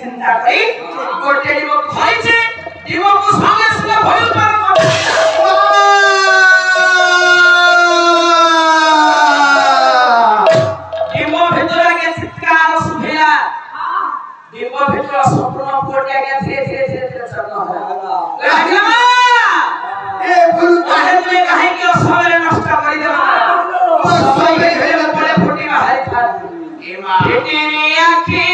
चिंता करी गोटे डिबो धरिछे डिबो को संगे संगे भय पार डिबो भितर के चित्कार सुभिला डिबो भितर संपूर्ण पोटिया के धीरे धीरे धीरे धीरे चलना है लागला ए गुरु काहे तुमे काहे के समय नष्ट करि देबो समय के घेरे पड़े फुटी में हाय था ए मां बेटी आंखें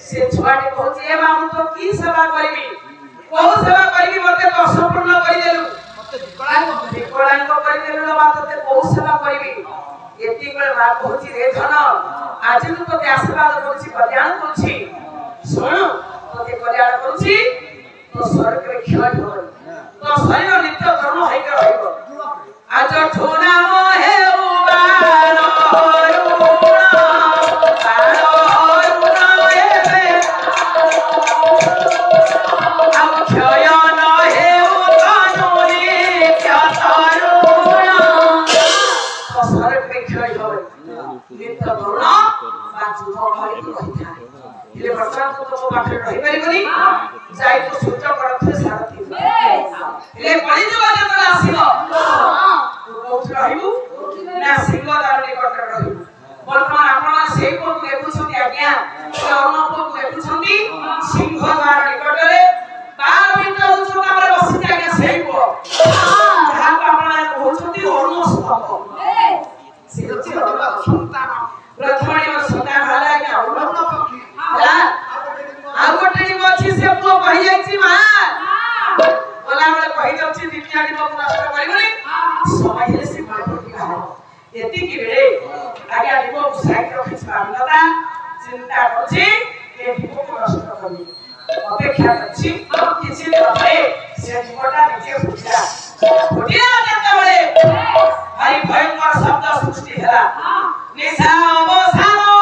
से छुआटे कहछि ए बाबू तो की सेवा करबी बहु सेवा करबी मते तो संपूर्ण करि देलु मते विकलांग करि देलु बात ते बहु सेवा करबी एति बेले बात कहछि रे धन आज तू तो आशीर्वाद करछि कल्याण करछि सुन तोते कल्याण करछि तो स्वर्ग रे खेल हो तो शरीर नित्य कर्म होई के रहइबो आज ठोना मोहे उबार ले वर्तमान तो पाखे रहि परिबनी जाई तो सूर्य करथे सारथी ले पड़ी जवा जतला आसीबो तू कोठ रहिबू ना सिंहदार निकट रहिबू वर्तमान आपण सेई को देखुछथि आज्ञा कर्म को देखुछथि सिंहदार निकट रे 12 मिनिट उच्चता रे बसिति आज्ञा सेई को जहा आपण कहउछथि अरुण स्तंभ से होछि अरुण संतान प्रथमणी में सदा भाला आज्ञा अरुण पक्षी आगोटे मछि से को कहि जाछि मा बोला बले कहि दछि दिनियाडी को नष्ट करिबनी समय हेले से मारपटी भाव एति कि बेले आगे डिबो साइड रखि पाबलता चिंता करछि ए डिबो को नष्ट करबी अपेक्षा करछि किछि समय से डिबोटा निजे फुटिला जते बले भाई भयंकर शब्द सृष्टि हला निशा अवसानो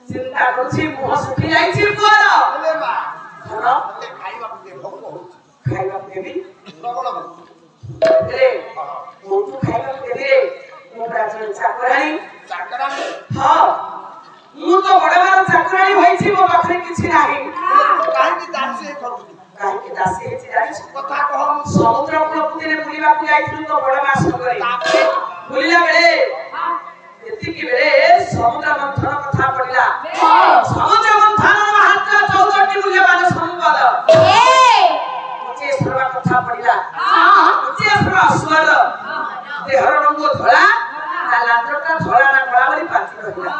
चिंता करछि मुह सुखी जाइछि कोर धन खाइबा देबी रे मोटू खाइबा देबी रे मो राजन चाकरानी हां मु तो बडवार चाकरानी होइछि मो पाखरे किछि नाही काहे कि दासी हेछि जानिस कथा कह समुद्र कुलपुतिरे बुलिबा ku जाइछु तो बडवा संगरे बुलिला बेले एति कि बेले समुद्र मंथन कथा पडिला समुद्र मंथन महात्मा 14 टी मूल्यवान संपद उचे सर्व कथा पडिला उचे सर्व स्वर देहर रंग धळा आ लांजटा धळा ना कळा बली पाछि रहिला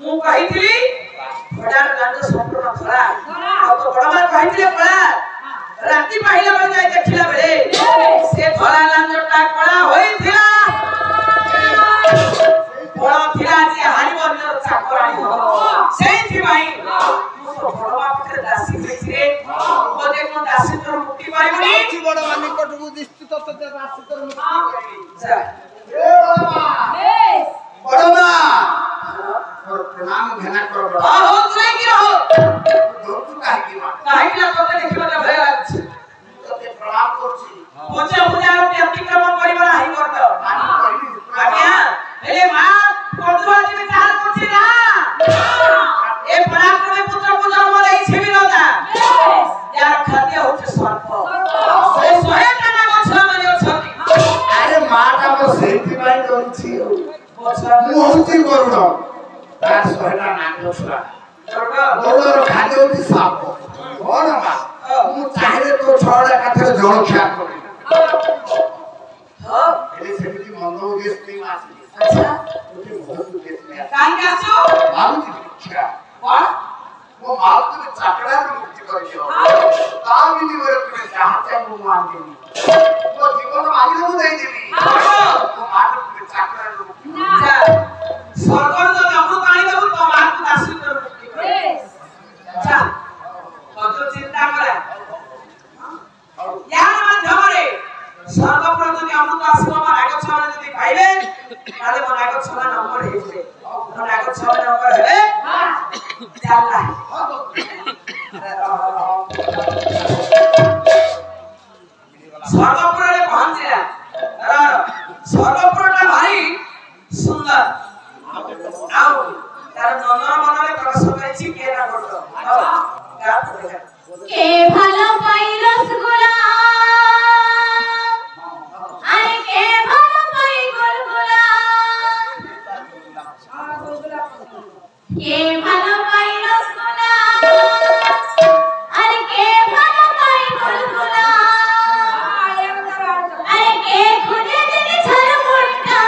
मु कहितली भडार लांज संपूर्ण धळा आ तो बडमा कहितले कळा राती पाहिला बली जाय देखिला बेले से धळा लांजटा कळा होइथिला बड़ा थिला जे हारिबो निर चाकरानी हो सेथि भाई मु तो बडवा पटे दासी होइछि रे दासी तो मुक्ति पाइबनी अच्छी बड़ मानिक को निश्चित तो दासी तो मुक्ति पाइबनी जा ए बड़मा बेस बड़मा और प्रणाम घेना करो बड़ा हां हो तू नहीं की रहो दो तू काहे की मां काहे की ना तोते देखिबा त भय लागछ तोते प्रणाम करछि पूजा पूजा अतिक्रम परिवार हाई करत आज्ञा ए मां कोदुआ जी विचार करछि ना ए पराक्रमी पुत्र पूजा मोले छेबी नदा यार खाद्य होछ सर्प से सोहे काना गछ माने अछती अरे माटा को सेति बाई करछि गछ मु होछि करुण तार सोहेटा नाक छुरा गोडर खाद्य होछि साप कोन मा मु चाहे तो छडा काथे जळ ख्या करी हां एले सेति मंदो गेस नहीं आसी अच्छा मुझे बहुत गेस नहीं कान कासो मारुति क्या कोन वो मारुति में चाकड़ा में मुक्ति करियो ता मिली रे तुम्हें जहां से मु मान देनी वो जीवन मारी न दे देनी वो मारुति में चाकड़ा में मुक्ति जा सरकार तो अमृत पानी देबो तो मार को दासी कर मुक्ति कर अच्छा कत चिंता करे यार माध्यमरे सर्व प्रति अमृत आश्रम नागत छाने जति पाइबे ताले मन नागत छाना नंबर हेबे मन नागत छाना नंबर हेबे हां जाला सर्वपुरले पहुंचिला सर्वपुरटा भारी सुंदर आउ तार नंदन मनले प्रकाश करिछि केना करतो गा देखा के ভালো পাই রসগোল্লা আরে কে ভালো পাই গুলগুলা কে ভালো পাই রসগোল্লা আরে কে ভালো পাই গুলগুলা আরে কে খুঁজে দিনে ঝালমুড়িটা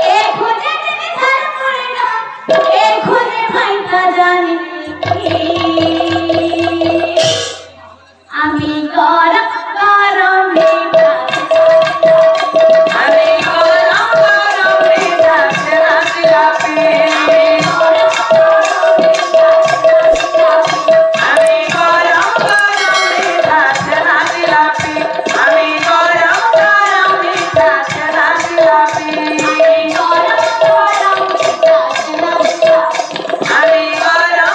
কে খুঁজে দিনে ঝালমুড়িটা কে খুঁজে ভাইটা জানি আমি গরম গরম আমি গরম গরম মিঠা ছানা দিলাপি আমি গরম গরম মিঠা ছানা দিলাপি আমি গরম গরম মিঠা ছানা দিলাপি আমি গরম গরম মিঠা ছানা দিলাপি আমি গরম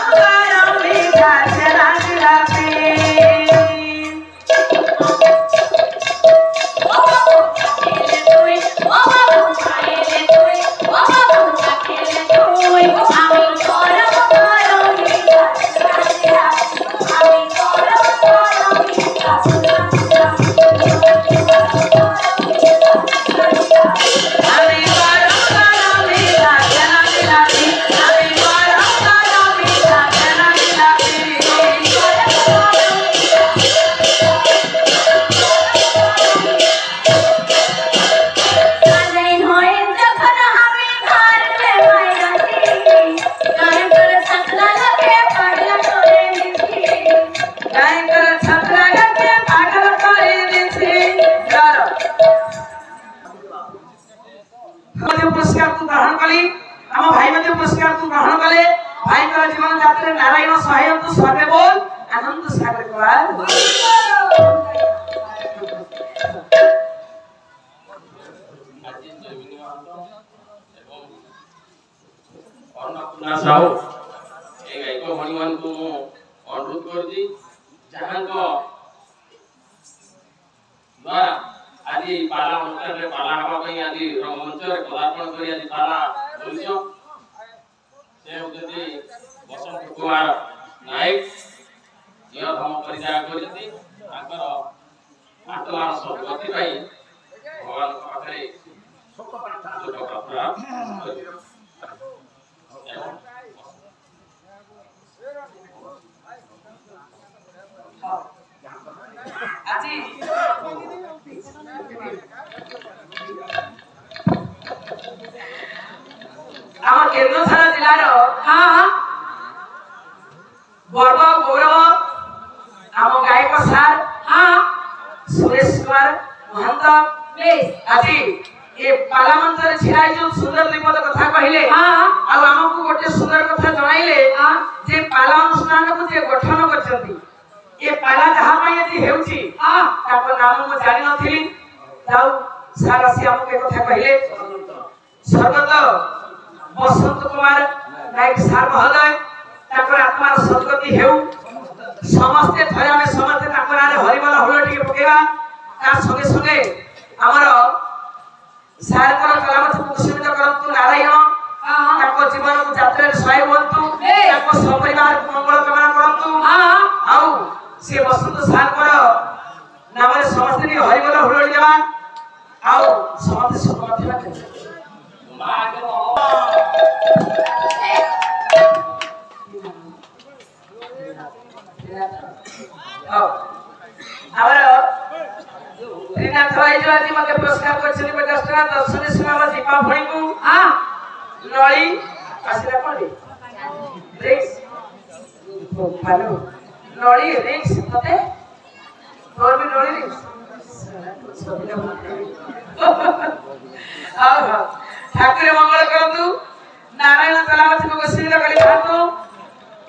গরম মিঠা ছানা দিলাপি আমি গরম গরম মিঠা ছানা দিলাপি সাজাইন হয়ে যখন আমি ঘরে বাইরাছি গায়ে করে ছাতলা লাগে পাগলা করে দিছি গায়ে করে ছাতরা গাকে পাগল করে দিছি ধর মধ্যে পুরস্কার তু গ্রহণ কলি ଆମ ଭାଇ ମଧ୍ୟ ପୁରସ୍କାର ତୁ ଗ୍ରହଣ କଲେ ଭାଇଙ୍କର ଜୀବନ ଯାତ୍ରାରେ ନାରାୟଣ ସହାୟନ୍ତୁ ସର୍ବେ ବୋଲ ଆନନ୍ଦ ସାଗର କୁମାର अन्नपूर्णा साहू ए गायक भणी मान को अनुरोध करजी जहां को द्वारा आदि पाला मंत्र रे पाला हवा पई आदि रंगमंच रे पदार्पण करी आदि पाला बोलछो से होजती बसंत कुमार नायक यो धम परिचय करती आकर आत्मा सद्गति पई भगवान पाखरे सुख प्रार्थना আজি আমার কেন্দ্রঝাড়া জেলার গর্ব গৌরব আম গায়ক সার সুরেশ কুমার মহান্ত আজি এ পালা মঞ্চরে ছিড়াই যে সুন্দর বিপদ কথা কহিলে আর আমাকে গোটে সুন্দর কথা জনাইলে যে পালা অনুষ্ঠানকু যে গঠন করছন্তি ये पाला जहाँ में यदि हेउची ताको नाम मु जानि नथिली जाऊ सारा से हमके कथा कहले स्वर्गत बसंत कुमार नायक सार महोदय ताकर आत्मार सद्गति हेउ समस्ते थरे में समस्ते ताकर आरे हरिमल होलटी पकेवा ता संगे संगे हमर सार कर कलामत कुशमित करंतु नारायण ताको जीवन को यात्रा रे सहाय होंतु ताको सपरिवार मंगल कामना करंतु आउ से बसंत सार कर नाम रे समस्ते नि हरिमल होलटी देवा आउ समस्ते सुख मध्यमा करे रीनाथ भाई जो आज मते पुरस्कार करछनी 50 टका दर्शन सीमा दीपा भणी को नळी आसिला कोनी रिक्स हेलो नळी रिक्स मते तोर भी नळी रिक्स ठाकुर मंगल करतु नारायण कलावती को गोस्वामी कली खातु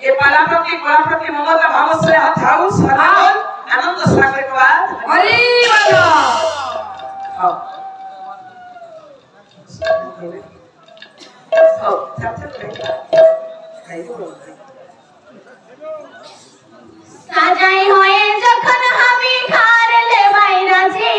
ये पाला प्रति कला प्रति ममता भाव से हाउ सदाल आनंद सागर के बाद हरि बोल आओ সাজাই হয়ে যখন আমি খারলে বাইরাজি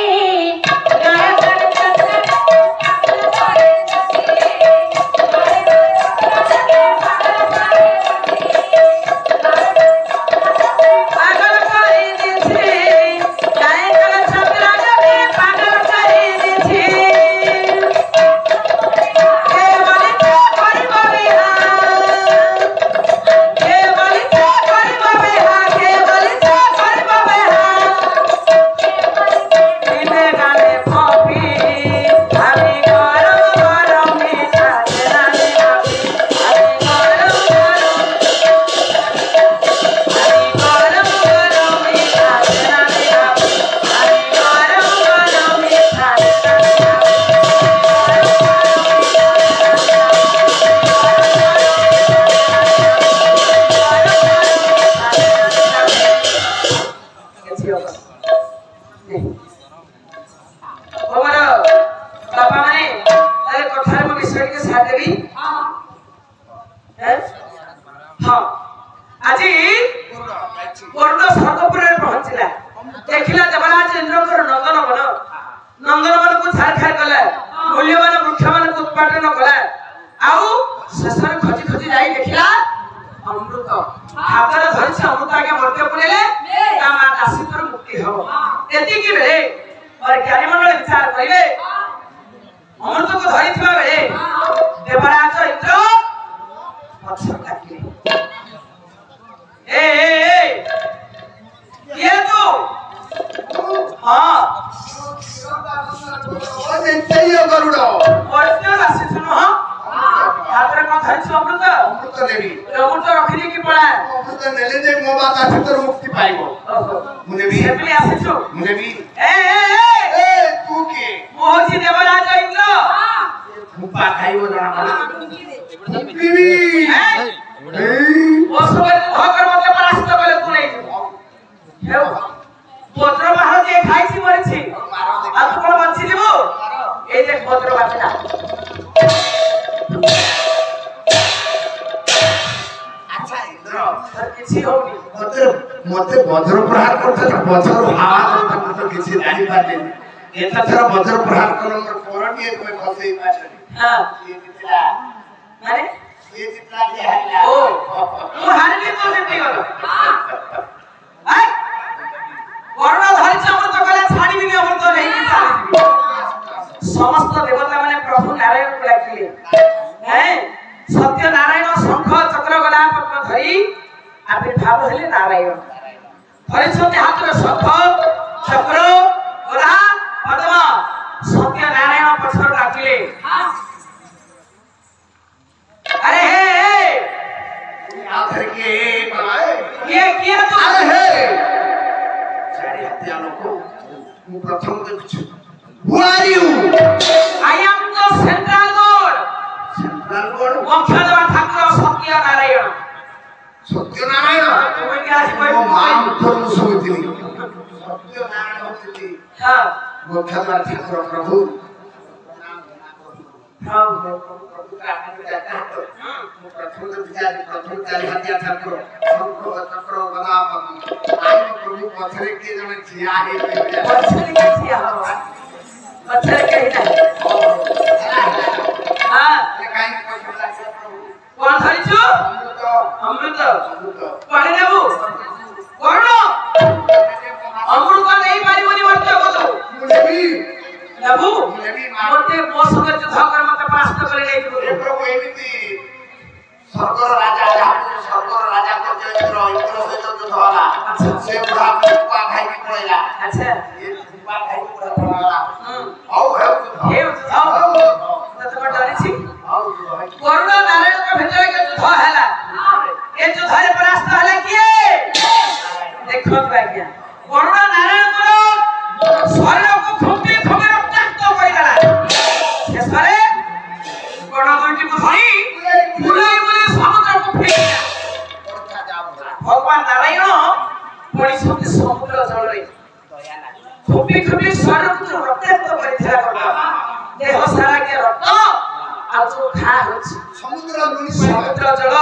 मते वज्र प्रहार करते तो वज्र हवा करते तो किसी जानी पाते एता थरा वज्र प्रहार करो तो कोरडी एक में फसे पाछे हां ये जितला माने ये जितला के हल्ला ओ तू हारली तो जीती गलो हां वर्ण धरि हमर तो गला छाड़ी भी हमर तो नहीं की चाली समस्त देवता माने प्रभु नारायण को डाकिले हैं सत्य नारायण शंख चक्र गला पद्म धरि आविर्भाव हेले नारायण धरिछते हाथ में शंख चक्र गदा पद्म सत्य नारायण पछर डाकिले अरे हे आखिर के बनाए ये किया तो अरे हे सारे हत्यारों को मैं प्रथम देखछु Who are you? I am the central god. Central god? मुख्य देवता ठाकुर सत्य नारायण ସତ୍ୟନାରାୟଣ তুমি কি আজ কই ମୋ ମା ମୁଖରୁ ଶୁଣିଥିଲି ସତ୍ୟନାରାୟଣ ହଉଛନ୍ତି হ্যাঁ ମୋକ୍ଷଦ୍ୱାର ଠାକୁର ପ୍ରଭୁ হ্যাঁ ପ୍ରଥମ ଚାରି ହାତିଆ ଠାକୁର ଶଙ୍ଖ ଚକ୍ର ଗଦା ଆଇନ ପ୍ରଭୁ ପଛରେ କିଏ ଜଣେ ଠିଆ ହେଇପାରିବେ পছরে কে ঠিয়া হবা পছরে কে না হ্যাঁ କାହିଁକି ପଛରେ ଲାଗିବ ପ୍ରଭୁ কোন ধরিছো অমৃত পানি নেবু করুণ অমৃত নেই পারিবনি মর্ত কত ମୁଁ ନେବି নেবু মতে ମୋ ସଙ୍ଗେ ଯୁଦ୍ଧ କର ମତେ ପରାସ୍ତ କରି ନେଇ ଯିବୁ ଏ ପ୍ରଭୁ ଏମିତି ସ୍ୱର୍ଗର ରାଜା ଯାହାକୁ ସ୍ୱର୍ଗର ରାଜା ଇନ୍ଦ୍ର ସହିତ ଯୁଦ୍ଧ ହେଲା ସେ ବୁଢା କୁପା ଖାଇକି ପଳେଇଲା আচ্ছা ଏ କୁପା ଖାଇକି ବୁଢା ପଳେଇଲା ହଉ ହେଉ ଏ ଯୁଦ୍ଧ ତତେ କଣ ଡରିଛି করুণ নারায়ণଙ୍କ ভিতরে কে যুদ্ধ ହେଲା ଏ ଯୁଦ୍ଧରେ ପରାସ୍ତ ହେଲା କିଏ ଦେଖନ୍ତୁ ଆଜ୍ଞା করুণ ନାରାୟଣଙ୍କର ଶରୀରକୁ ଫୁଟି ଫୁଟି ରକ୍ତାକ୍ତ କରିଦେଲା ଶେଷରେ ଗଣ ଦୁଇଟିକୁ ଧରି ବୁଲାଇ ବୁଲାଇ ସମୁଦ୍ରକୁ ଫିଙ୍ଗିଲା ଭଗବାନ ନାରାୟଣ ପଡ଼ିଛନ୍ତି ସମୁଦ୍ର ଜଳରେ ଫୁଟି ଫୁଟି ଶରୀରକୁ ରକ୍ତାକ୍ତ କରିଥିଲା ଦେହ ସାରା କିଏ ରକ୍ତ ଆଉ ଯୋଉ ଘା ହଉଛି ସମୁଦ୍ର ଲୁଣି ସମୁଦ୍ର ଜଳ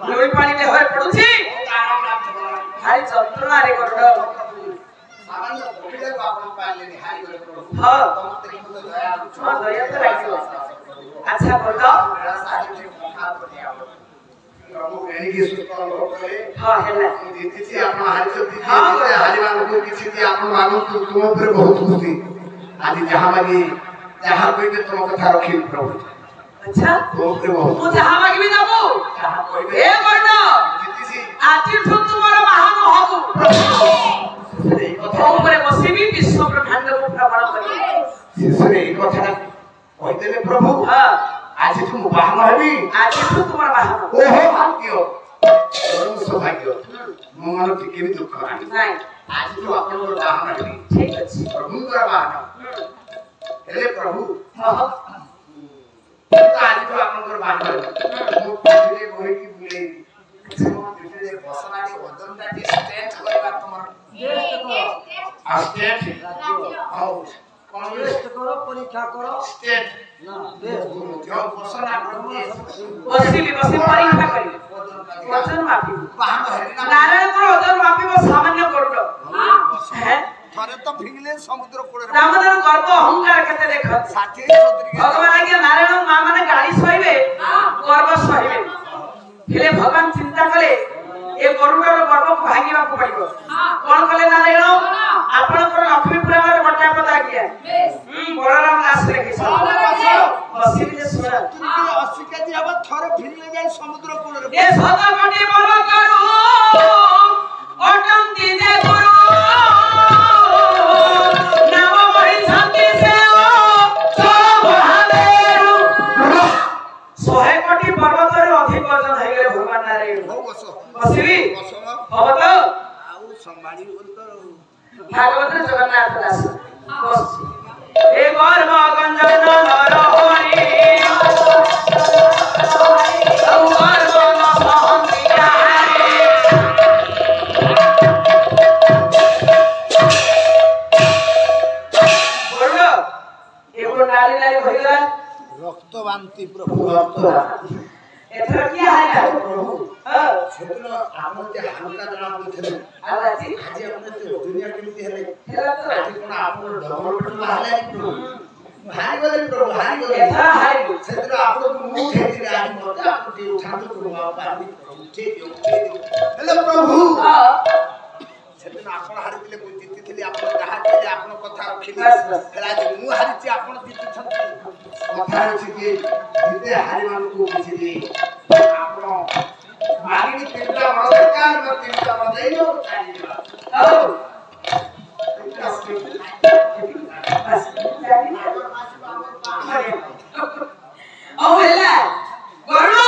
ଲୁଣି ପାଣି ଦେହରେ ପଡୁଛି ଭାରି ଯନ୍ତ୍ରଣାରେ କରୁଣ ସାମାନ୍ୟ ପଡ଼ିବାକୁ ଆପଣ ପାଇଲେନି ହାରି ଗଲେ ପ୍ରଭୁ ହଁ ତମ ଦେଖନ୍ତୁ ଦୟା ହଁ ଦୟା ତ ଲାଗିବ ଆଚ୍ଛା ବୋଲ ପ୍ରଭୁ ଏଣିକି ସୁସ୍ଥ ଅନୁଭବ କଲେ ହଁ ହେଲା ମୁଁ ଜିତିଛି ଆପଣ ହାରିଛନ୍ତି ହାରିମାନଙ୍କୁ କିଛି ବି ଆପଣ ମାନନ୍ତୁ ତୁମ ଉପରେ ବହୁତ ଖୁସି ଆଜି ଯାହା ମାଗି ଯାହା କହିବେ ତୁମ କଥା ରଖିବି ପ୍ରଭୁ ଆଚ୍ଛା ତୁମ ଉପରେ ବହୁତ ମୁଁ ଯାହା ମାଗିବି ଦେବୁ ଯାହା କହିବେ ଏ ବର୍ଣ୍ଣ ଜିତିଛି ଆଜିଠୁ ତୁମର ବାହନ ହବୁ ଏଇ କଥା ମୋ ଉପରେ ବସିବି ବିଶ୍ୱ ବ୍ରହ୍ମାଣ୍ଡକୁ ଭ୍ରମଣ କରିବି ଶେଷରେ ଏଇ କଥାଟା କହିଦେଲେ ପ୍ରଭୁ ହଁ ଆଜିଠୁ ମୁଁ ବାହନ ହେବି ଆଜିଠୁ ତୁମର ବାହନ ଓହୋ ଭାଗ୍ୟ ପରମ ସୌଭାଗ୍ୟ ମୋ ମନ ଟିକେ ବି ଦୁଃଖ ନାହିଁ ନାଇଁ ଆଜିଠୁ ଆପଣଙ୍କର ବାହନ ହେବି ଠିକ ଅଛି ପ୍ରଭୁଙ୍କର ବାହନ ହେଲେ ପ୍ରଭୁ ହଁ ମୁଁ ତ ଆଜିଠୁ ଆପଣଙ୍କର ବାହନ ହେବି ମୁଁ ପିଠିରେ ବୋହିକି ବୁଲେଇବି ମୋ ପିଠିରେ ବସନାଟି ଓଜନଟା ଟିକେ ଷ୍ଟ୍ରେଚ୍ କରିବା ତମର ଆଉ ଷ୍ଟ୍ରେଚ୍ ହଉ କଣ करो परीक्षा करो ଷ୍ଟ୍ରେଚ୍ ना ଯୋଉ ବସନା ପ୍ରଭୁ ବସିବି ବସି ପରୀକ୍ଷା କରିବି ଓଜନ ମାପିବି ବାହନ ହେବି ନା ନାରାୟଣଙ୍କର ଓଜନ ମାପିବ ସାମାନ୍ୟ କରୁଣ ହେଁ ଥରେ ତ ଫିଙ୍ଗିଲେ ସମୁଦ୍ର କୂଳରେ ରାମଦେବ ଗର୍ବ ଅହଙ୍କାର କେତେ ଦେଖ 60 70 ଭଗବାନ ଆଜ୍ଞା ନାରାୟଣ ମା ମାନେ ଗାଳି ସହିବେ ଗର୍ବ ସହିବେ ହେଲେ ଭଗବାନ ଚିନ୍ତା କଲେ ଏ ଗରୁଡର ଗର୍ବକୁ ଭାଙ୍ଗିବାକୁ ପଡିବ କଣ କଲେ ନାରାୟଣ ଆପଣଙ୍କର ଲକ୍ଷ୍ମୀ ପୁରାଣର ଗୋଟା ପଦ ଆଜ୍ଞା ବଳରାମ ଦାସ ଲେଖିଛନ୍ତି ବସିବି ଯେ ଶୁଣ 80 କେଜି ହବ ଥରେ ଫିଙ୍ଗିଲେ ଯାଇ ସମୁଦ୍ର କୂଳରେ ଏ ସତ କୋଟି ବଳ କରୁ ଅଟନ୍ତି ଯେ ଗୁରୁ ନାମ ବହିଛନ୍ତି ସେ ଚଳମହାଦେରୁ 100 କୋଟି ପର୍ବତରେ ଅଧିକ ଓଜନ ହେଇଗଲେ ଭଗବାନ ନାରାୟଣ ହଉ ବସ ବସିବି ବସ ହବ ତ ଆଉ ସମ୍ଭାଳି ବୋଲି ତ ଭାଗବତ ଜଗନ୍ନାଥ ଦାସ ବସି ଏ ଗର୍ବ ଗଞ୍ଜନ ନର ହରି ଆଉ ଗର୍ବ ନ ସହନ୍ତି କାହାରି ବଡ଼ ଏ ନାରୀ ନାରୀ ହୋଇଗଲା ରକ୍ତ ବାନ୍ତି ପ୍ରଭୁ ଏଥର କିଏ ହାରିଲା ପ୍ରଭୁ ହଁ ସେଦିନ ଆମର ଯେ ହାଲକା ଜଣା ପଡୁଥିଲେ ଆଉ ଆଜି ଆଜି ଆପଣ ଦୁନିଆ କେମିତି ହେଲେ ହେଲା ତ ଆଜି କଣ ଆପଣ ଡବଲ ପେଟ ବାହାରିଲେ ପ୍ରଭୁ ହାରିଗଲେ ପ୍ରଭୁ ହାରିଗଲେ ଏଥର ହାରିବୁ ସେଦିନ ଆପଣଙ୍କୁ ମୁଁ ଉଠେଇଥିଲି ଆଜି ମୋତେ ଆପଣ ଟିକେ ଉଠାନ୍ତୁ ପ୍ରଭୁ ଆଉ ପାରି ଉଠେଇ ଦିଅ ହେଲେ ପ୍ରଭୁ ହଁ ସେଦିନ ଆପଣ ହାରିଥିଲେ ମୁଁ ଜିତିଥିଲି ଆପଣ ଯାହା କହିଲେ ଆପଣ କଥା ରଖିଲେ ହେଲେ ଆଜି ମୁଁ ହାରିଛି ଆପଣ ଜିତିଛନ୍ତି କଥା ହେଉଛି କି ଜିତେ ହାରିମାନଙ୍କୁ ବୁଝିଲି ଆପଣ ମାଗିକି 3ଟା ବଳ ଦରକାର ମୁଁ 3ଟା ବଳ ଦେଇଦେବ ଚାଲିଯିବା ହଉ ଆଉ ହେଲା ଗରୁଡ଼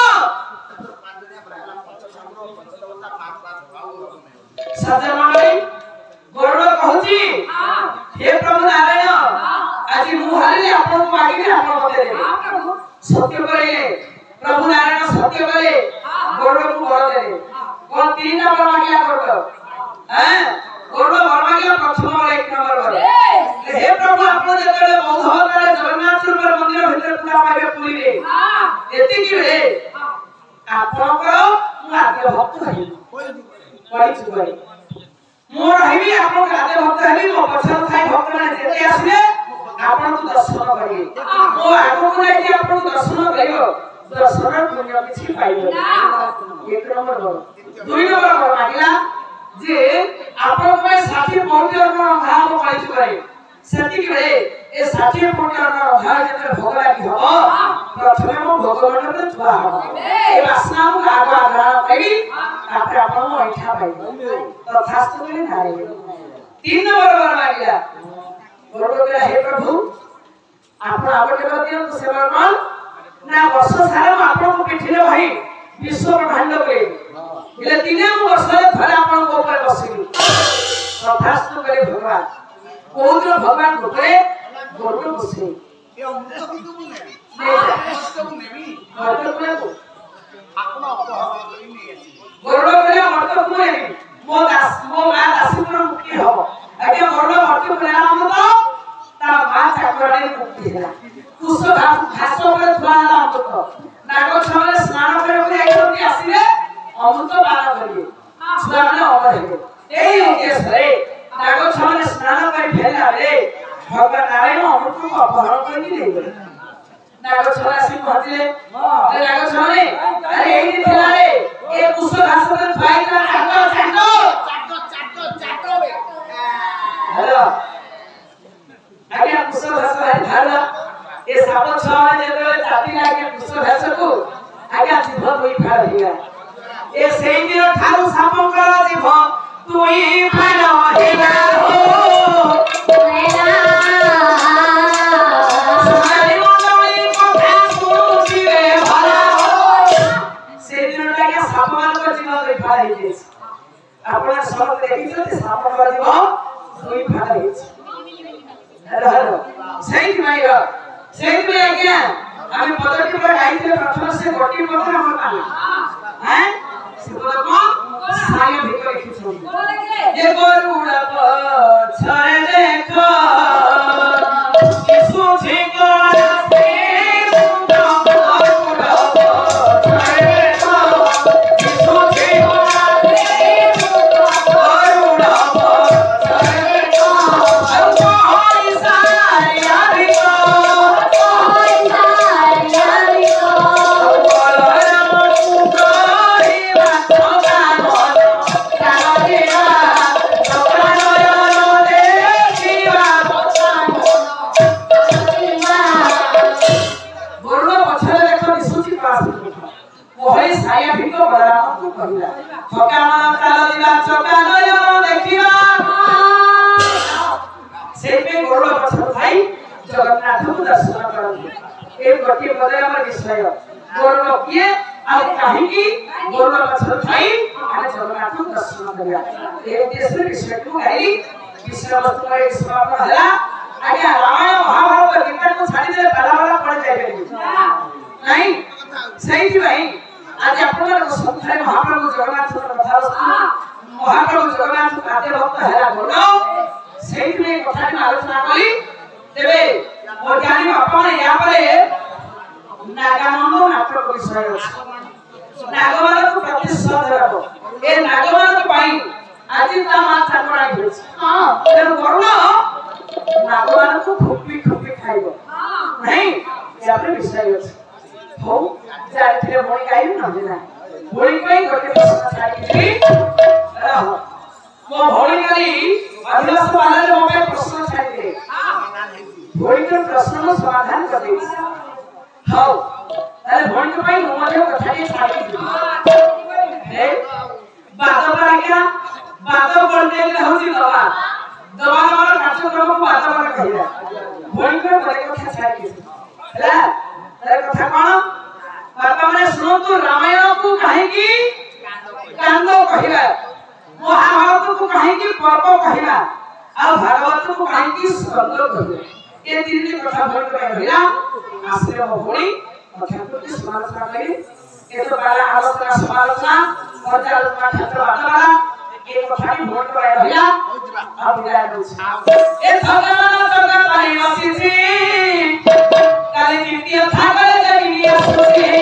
ସତ୍ୟମଣ୍ଡଳୀ ଗରୁଡ଼ କହୁଛି ହେ ପ୍ରଭୁ ନାରାୟଣ ଆଜି ମୁଁ ହାରିଲି ଆପଣଙ୍କୁ ମାଗିବି ଆପଣ ମତେ ଦେବେ ସତ୍ୟ କହିଲେ ପ୍ରଭୁ ନାରାୟଣ ସତ୍ୟ କଲେ ଗରୁଡ଼କୁ ବଳ ଦେଲେ କଣ प्रथम 1 नंबर पर हे प्रभु आपण जेतले बौद्धरे जगन्नाथ मंदिर भीतर पूरा पाइबे पुरी रे एति कि रे आपनकर आद्य भक्त हई कोइ चुबै मोर हइबी आपन आद्य भक्त हइबी मो पछर थाई भक्त माने जेते आसीबे आपन को दर्शन करिए मो आगो को नै कि आपन दर्शन करियो दर्शन पुण्य किछि पाइबो 1 नंबर पर 2 नंबर पर मागिला जे आपन पे 60 कोटी रकम भाव पाइछु रे सेति कि रे ए 60 कोटी रकम भाव जेते भोग लागि हो प्रथमे मो भगवान पे थुआ हो ए वासना को आगा आगा कहि तापर आपन मो इच्छा पाइबो तथास्तु बोले नारे 3 नंबर पर मागिला बोलबे हे प्रभु आपन आवटे दियो तो सेवा मन ना वर्ष सारा आपन को पिठिले भाई विश्व ब्रह्मांड के इले 3 वर्ष थरे आपन को ऊपर बसिलु तथास्तु करे भगवान कोन भगवान गोटे गोटे बसे ए अमृत बिंदु ने अमृत नेमी मर्द को आपन अपहरण करि नै आसी गोरडो बेले मर्द को नेमी मो मां दासीपुर मुक्ति हो आगे गोरडो मर्द को नेला हम तो ता मां चाकरानी मुक्ति होला कुछ घास पर थुआला अमृत नागो छले स्नान करे बोली आइती आसीले अमृत पान करिए छुआ माने अमर हेबे एही उद्देश्य रे नागो छले स्नान करे फेला रे भगवान नारायण अमृत को अपहरण करि ले गए नागो छला सिंह कहतिले अरे नागो छले अरे एही थिला रे ए कुछ घास पर थुआइला चाटो हेलो आगे कुछ घास है धाला ए साप छावा जेते चाटी लागे कुछ घास को आगे जीभ कोई फाड़ हिया ए सेई दिन थारु सापंकर जीभ तुई फाड़ हिया हो मेरा सोनाली मंगली कथा सुनिबे भला हो सेई दिन लागे साप मान को जीभ कोई फाड़ हिया आपण सब देखिछो साप मान जीभ कोई फाड़ हिया हेलो सही माइरो सही में आज्ञा आमी पदटी पर गाइते प्रथम से गोटी पद हमर पानी हैं से पद को साय भितर लिखिছো ये गरुड़ा पछरे देखो किसु ठिकाना पे मुंडा गरुड़ा पछरे देखो किसु ठिकाना पे मुंडा गरुड़ा पछरे देखो कोई सारिया भिको जगन्नाथ को दर्शन करते एक गोटी पदे हमर विषय गोरल किए आ काहे की गोरल पछर थाई हम जगन्नाथ को दर्शन करिया ए देश में विषय को गाई विषय वस्तु में समापन हला आगे रामायण महाभारत गीता को छाड़ी दे बड़ा बड़ा पड़ जाए नहीं सही थी भाई आज अपन संसार महाप्रभु जगन्नाथ को कथा महाप्रभु जगन्नाथ को आद्य भक्त हला बोलो सही में कथा में आलोचना करी देवे और ज्ञानी अपन या परे नागानंद नाटक विषय नागमान को प्रतिशत देबो ए नागमान को पाई आज ता मा ठाकुरा भेज हां तेर वरुण नागमान को खुपी खुपी खाइबो नहीं या परे विषय हो जाय थे मोई गाई न देना मोई कोई गोटे प्रश्न छाड़ी मो भौणी गली आदिवासी वाला ने मोके प्रश्न छाड़ी दे भौणी के प्रश्न नो समाधान कर दे हां अरे भौणी के भाई मो मधे कथा के छाड़ी दे हे बात पर आज्ञा बात बोलते ले होजी दवा दवा वाला कार्यक्रम को बात पर कहिला भौणी के बड़े कथा छाड़ी दे ହେଲା ତାର କଥା କଣ ବାପା ମାନେ ଶୁଣନ୍ତୁ ରାମାୟଣ କୁ କାହିଁକି କାନ୍ଦ କହିବା महाभारत को काहेकि पर्व कहला आ भागवत को काहेकि स्कंद कहला ए तीन कथा बोल के कहला आश्रय भोणी कथा को समालोचना करी ए तो बाला आलोचना समालोचना पर्यालोचना क्षेत्र बातवाला ये କଥା ବି ଭୋଟ କରା ରହିଲା ଆଉ ବିଦାୟ ଦଉଛି ଏ ଭଗବାନ ଜଗତ ପାଇଁ ବସିଛି କାଲି ଦ୍ୱିତୀୟ ଭାଗରେ ଜଗିନି ଆସୁଛି